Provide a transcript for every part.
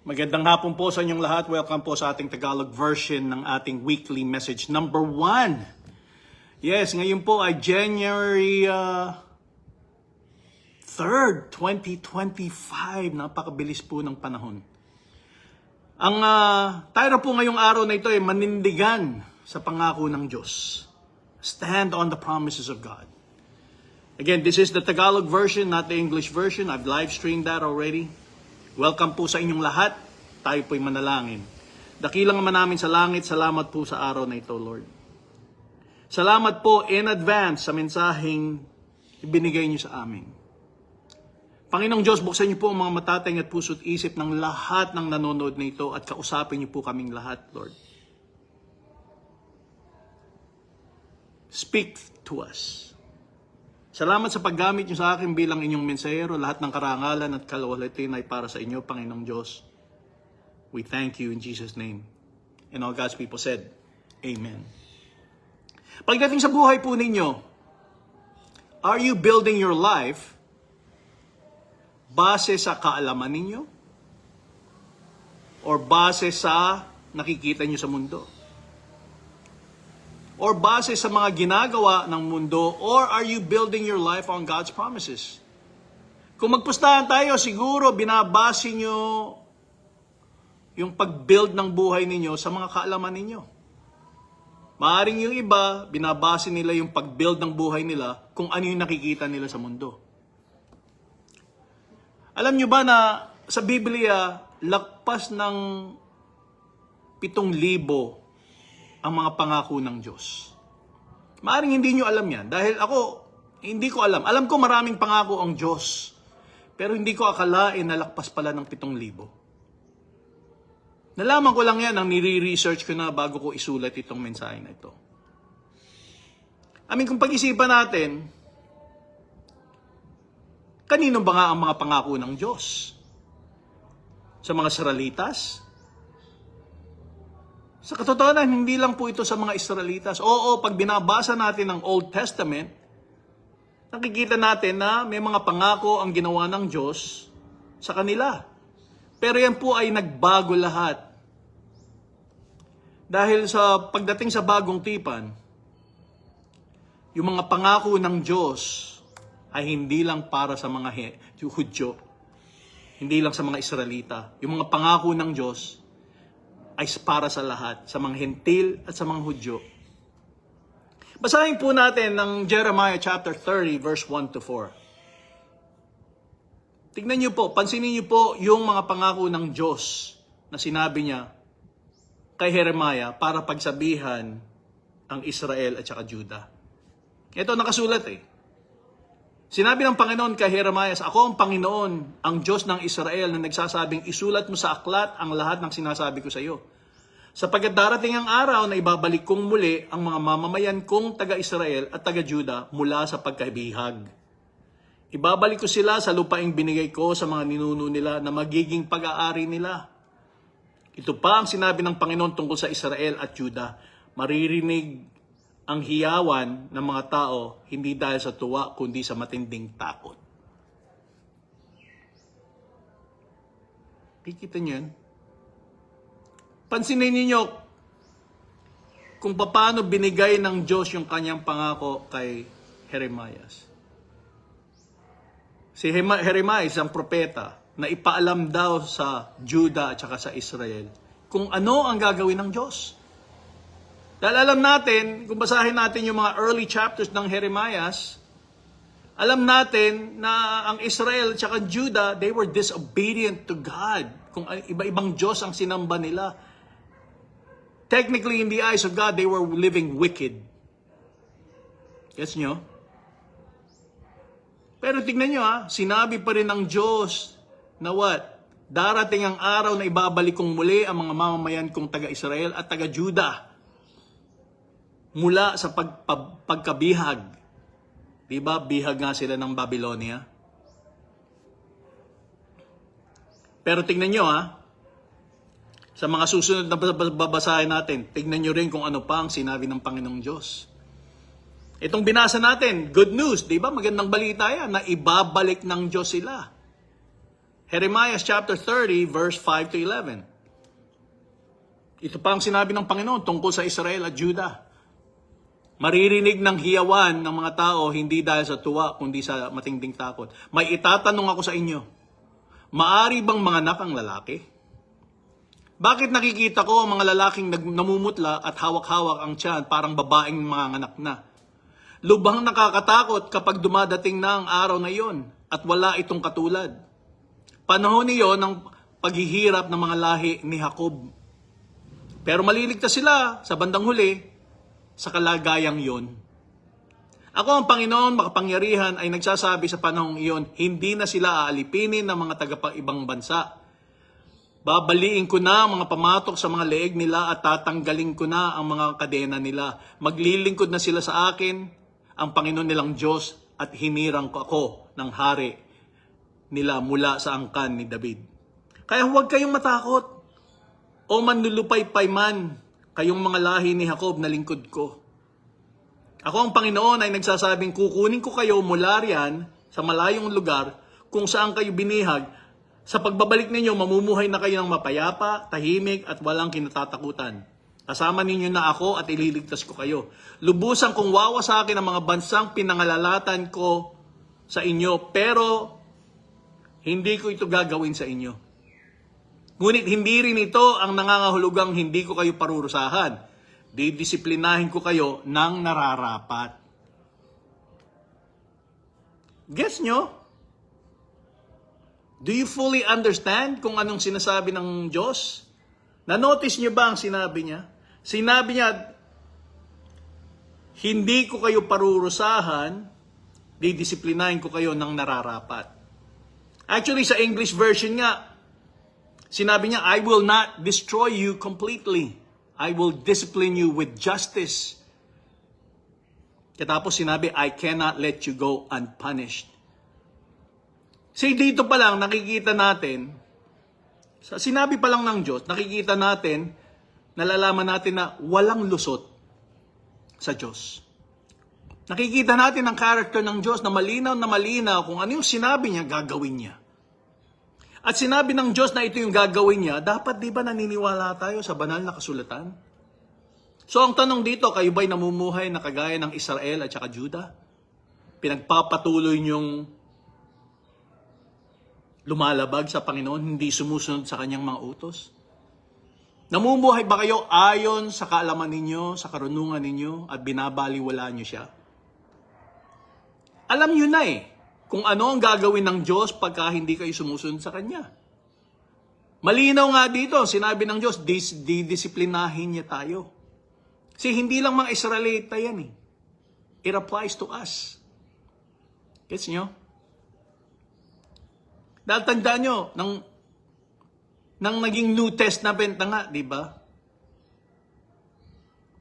Magandang hapon po sa inyong lahat. Welcome po sa ating Tagalog version ng ating weekly message number 1. Yes, ngayon po ay January 3rd, 2025. Napakabilis po ng panahon. Ang tayo po ngayong araw na ito ay manindigan sa pangako ng Diyos. Stand on the promises of God. Again, this is the Tagalog version, not the English version. I've live streamed that already. Welcome po sa inyong lahat. Tayo po'y manalangin. Dakilang Ama namin sa langit, salamat po sa araw na ito, Lord. Salamat po in advance sa mensaheng ibinigay niyo sa amin. Panginoong Diyos, buksan niyo po ang mga matateng at puso't isip ng lahat ng nanonood na ito at kausapin niyo po kaming lahat, Lord. Speak to us. Salamat sa paggamit niyo sa akin bilang inyong mensahero. Lahat ng karangalan at kalwalhatian ay para sa inyo, Panginoong Diyos. We thank you in Jesus' name. And all God's people said, Amen. Pagdating sa buhay po ninyo, are you building your life base sa kaalaman ninyo? Or base sa nakikita niyo sa mundo? Or base sa mga ginagawa ng mundo, or are you building your life on God's promises? Kung magpustahan tayo, siguro binabase nyo yung pag-build ng buhay ninyo sa mga kaalaman ninyo. Maaring yung iba, binabase nila yung pag-build ng buhay nila kung ano yung nakikita nila sa mundo. Alam nyo ba na sa Biblia, lakpas ng 7,000 ang mga pangako ng Diyos. Maaring hindi nyo alam yan. Dahil ako, hindi ko alam. Alam ko maraming pangako ang Diyos. Pero hindi ko akalain na lakpas pala ng 7,000. Nalaman ko lang yan nang nire-research ko na bago ko isulat itong mensahe na ito. Kung pag-isipan natin, kanino ba nga ang mga pangako ng Diyos? Sa mga Israelitas? Sa katotohanan, hindi lang po ito sa mga Israelitas. Oo, pag binabasa natin ang Old Testament, nakikita natin na may mga pangako ang ginawa ng Diyos sa kanila. Pero yan po ay nagbago lahat. Dahil sa pagdating sa bagong tipan, yung mga pangako ng Diyos ay hindi lang para sa mga Hudyo, hindi lang sa mga Israelita. Yung mga pangako ng Diyos ay para sa lahat, sa mga Hentil at sa mga Hudyo. Basahin po natin ng Jeremiah chapter 30 verse 1 to 4. Tignan niyo po, pansinin niyo po yung mga pangako ng Diyos na sinabi niya kay Jeremiah para pagsabihan ang Israel at saka Judah. Ito nakasulat Sinabi ng Panginoon kay Jeremiah, ako ang Panginoon, ang Diyos ng Israel na nagsasabing isulat mo sa aklat ang lahat ng sinasabi ko sa iyo. Sapagkat darating ang araw na ibabalik kong muli ang mga mamamayan kong taga-Israel at taga-Juda mula sa pagkabihag. Ibabalik ko sila sa lupaing binigay ko sa mga ninuno nila na magiging pag-aari nila. Ito pa ang sinabi ng Panginoon tungkol sa Israel at Juda. Maririnig ang hiyawan ng mga tao, hindi dahil sa tuwa, kundi sa matinding takot. Kikita niyo yan? Pansinin niyo kung paano binigay ng Diyos yung kanyang pangako kay Jeremiah. Si Jeremiah, isang propeta, na ipaalam daw sa Juda at saka sa Israel kung ano ang gagawin ng Diyos. Dahil alam natin, kung basahin natin yung mga early chapters ng Jeremiah, alam natin na ang Israel at saka Judah, they were disobedient to God. Kung iba-ibang Diyos ang sinamba nila. Technically, in the eyes of God, they were living wicked. Gets nyo? Pero tignan nyo sinabi pa rin ng Diyos na what? Darating ang araw na ibabalik kong muli ang mga mamamayan kong taga-Israel at taga-Judah mula sa pagkabihag. Diba? Bihag nga sila ng Babylonia. Pero tignan nyo sa mga susunod na babasahin natin, tignan nyo rin kung ano pa ang sinabi ng Panginoong Diyos. Itong binasa natin, good news, diba? Magandang balita yan, na ibabalik ng Diyos sila. Jeremiah chapter 30, verse 5 to 11. Ito pa ang sinabi ng Panginoon tungkol sa Israel at Judah. Maririnig ng hiyawan ng mga tao hindi dahil sa tuwa, kundi sa matinding takot. May itatanong ako sa inyo. Maari bang manganak ang lalaki? Bakit nakikita ko ang mga lalaking namumutla at hawak-hawak ang tiyan parang babaeng manganganak na? Lubhang nakakatakot kapag dumadating na ang araw na iyon at wala itong katulad. Panahon niyon ng paghihirap ng mga lahi ni Jacob. Pero maliligtas sila sa bandang huli sa kalagayang iyon. Ako ang Panginoon makapangyarihan ay nagsasabi sa panahong iyon, hindi na sila aalipinin ng mga tagapang-ibang bansa. Babaliin ko na ang mga pamatok sa mga leeg nila at tatanggalin ko na ang mga kadena nila. Maglilingkod na sila sa akin, ang Panginoon nilang Diyos, at hinirang ko ako ng hari nila mula sa angkan ni David. Kaya huwag kayong matakot o manlulupaypay man kayong mga lahi ni Jacob na lingkod ko. Ako ang Panginoon ay nagsasabing kukunin ko kayo mula riyan sa malayong lugar kung saan kayo binihag. Sa pagbabalik ninyo, mamumuhay na kayo ng mapayapa, tahimik at walang kinatatakutan. Kasama ninyo na ako at ililigtas ko kayo. Lubusan kong wawasakin ang mga bansang pinangalalatan ko sa inyo, pero hindi ko ito gagawin sa inyo. Ngunit hindi rin ito ang nangangahulugang hindi ko kayo parurusahan. Didisiplinahin ko kayo ng nararapat. Gets nyo? Do you fully understand kung anong sinasabi ng Diyos? Na-notice nyo ba ang sinabi niya? Sinabi niya, hindi ko kayo parurusahan, didisiplinahin ko kayo ng nararapat. Actually, sa English version nga, sinabi niya, I will not destroy you completely. I will discipline you with justice. Katapos sinabi, I cannot let you go unpunished. See, dito pa lang nakikita natin, sa sinabi pa lang ng Diyos, nakikita natin, nalalaman natin na walang lusot sa Diyos. Nakikita natin ang character ng Diyos na malinaw kung ano yung sinabi niya, gagawin niya. At sinabi ng Diyos na ito yung gagawin niya, dapat di ba naniniwala tayo sa banal na kasulatan? So ang tanong dito, kayo ba'y namumuhay na kagaya ng Israel at saka Judah? Pinagpapatuloy niyong lumalabag sa Panginoon, hindi sumusunod sa kanyang mga utos? Namumuhay ba kayo ayon sa kaalaman ninyo, sa karunungan ninyo, at binabaliwala niyo siya? Alam niyo na kung ano ang gagawin ng Diyos pagka hindi kayo sumusunod sa Kanya. Malinaw nga dito, sinabi ng Diyos, didisiplinahin niya tayo. Kasi hindi lang mga Israelita yan It applies to us. Gets nyo? Dahil tandaan nyo, nang naging New Testament na nga, di ba?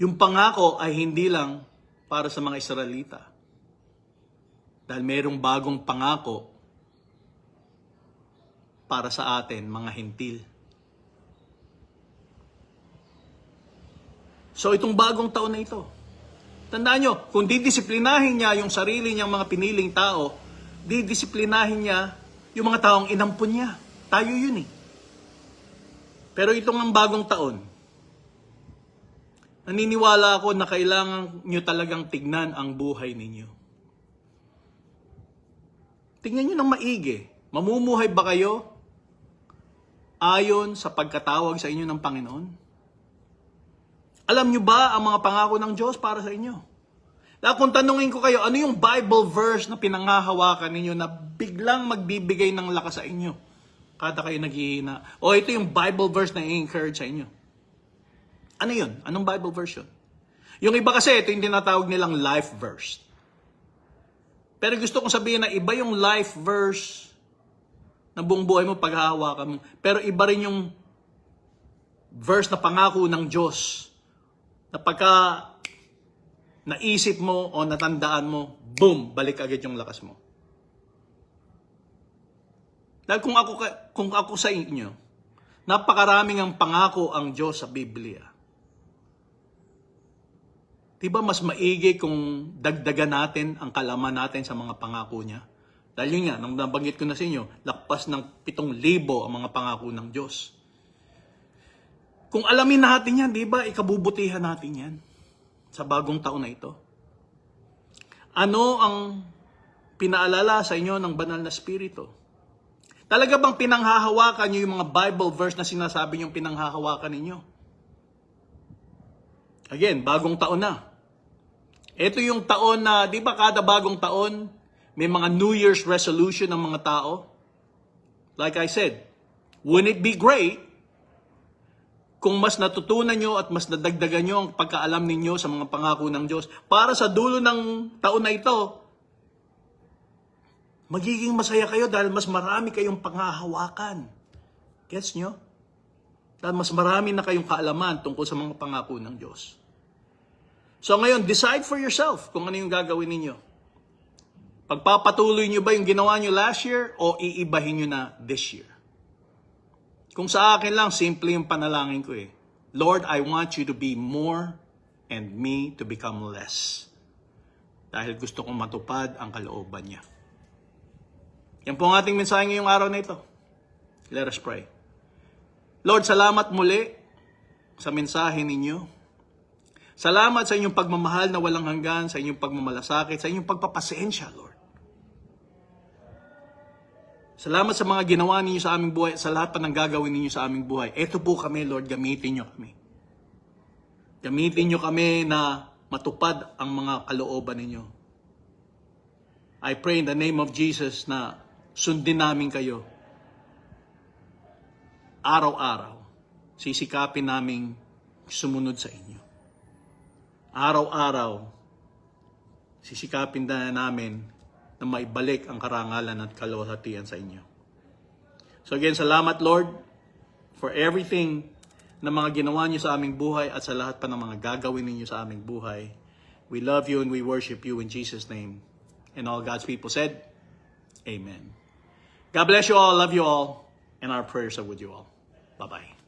Yung pangako ay hindi lang para sa mga Israelita. Dahil mayroong bagong pangako para sa atin, mga Hentil. So itong bagong taon na ito, tandaan nyo, kung didisiplinahin niya yung sarili niyang mga piniling tao, didisiplinahin niya yung mga taong inampun niya. Tayo yun Pero itong ang bagong taon, naniniwala ako na kailangan nyo talagang tignan ang buhay ninyo. Tingnan nyo ng maigi. Mamumuhay ba kayo ayon sa pagkatawag sa inyo ng Panginoon? Alam nyo ba ang mga pangako ng Diyos para sa inyo? Dahil kung tanungin ko kayo, ano yung Bible verse na pinangahawakan ninyo na biglang magbibigay ng lakas sa inyo? Kada kayo naghihina. O ito yung Bible verse na i-encourage sa inyo. Ano yun? Anong Bible verse yun? Yung iba kasi, ito yung tinatawag nilang life verse. Pero gusto kong sabihin na iba yung life verse na buong buhay mo paghahawakan mo. Pero iba rin yung verse na pangako ng Diyos na pagka naisip mo o natandaan mo, boom, balik agad yung lakas mo. Dahil kung ako sa inyo, napakaraming ang pangako ang Diyos sa Biblia. Diba mas maigi kung dagdagan natin ang kalaman natin sa mga pangako niya? Dahil yun nga, nang nabanggit ko na sa inyo, lakpas ng 7,000 ang mga pangako ng Diyos. Kung alamin natin yan, di ba, ikabubutihan natin yan sa bagong taon na ito. Ano ang pinaalala sa inyo ng banal na Espiritu? Talaga bang pinanghahawakan nyo yung mga Bible verse na sinasabi nyo pinanghahawakan ninyo? Again, bagong taon na. Ito yung taon na, di ba kada bagong taon, may mga New Year's resolution ng mga tao? Like I said, wouldn't it be great kung mas natutunan nyo at mas nadagdagan nyo ang pagkaalam ninyo sa mga pangako ng Diyos para sa dulo ng taon na ito, magiging masaya kayo dahil mas marami kayong panghahawakan. Gets nyo? Dahil mas marami na kayong kaalaman tungkol sa mga pangako ng Diyos. So ngayon, decide for yourself kung ano yung gagawin ninyo. Pagpapatuloy nyo ba yung ginawa nyo last year o iibahin nyo na this year? Kung sa akin lang, simple yung panalangin ko eh. Lord, I want you to be more and me to become less. Dahil gusto kong matupad ang kalooban niya. Yan po ang ating mensahe ngayong araw na ito. Let us pray. Lord, salamat muli sa mensahe ninyo. Salamat sa inyong pagmamahal na walang hanggan, sa inyong pagmamalasakit, sa inyong pagpapasensya, Lord. Salamat sa mga ginawa ninyo sa aming buhay, sa lahat pa ng gagawin ninyo sa aming buhay. Ito po kami, Lord, gamitin nyo kami. Gamitin nyo kami na matupad ang mga kalooban ninyo. I pray in the name of Jesus na sundin namin kayo. Araw-araw, sisikapin naming sumunod sa inyo. Araw-araw, sisikapin na namin na maibalik ang karangalan at kaluwalhatian sa inyo. So again, salamat Lord for everything na mga ginawa niyo sa aming buhay at sa lahat pa ng mga gagawin ninyo sa aming buhay. We love you and we worship you in Jesus' name. And all God's people said, Amen. God bless you all, love you all, and our prayers are with you all. Bye-bye.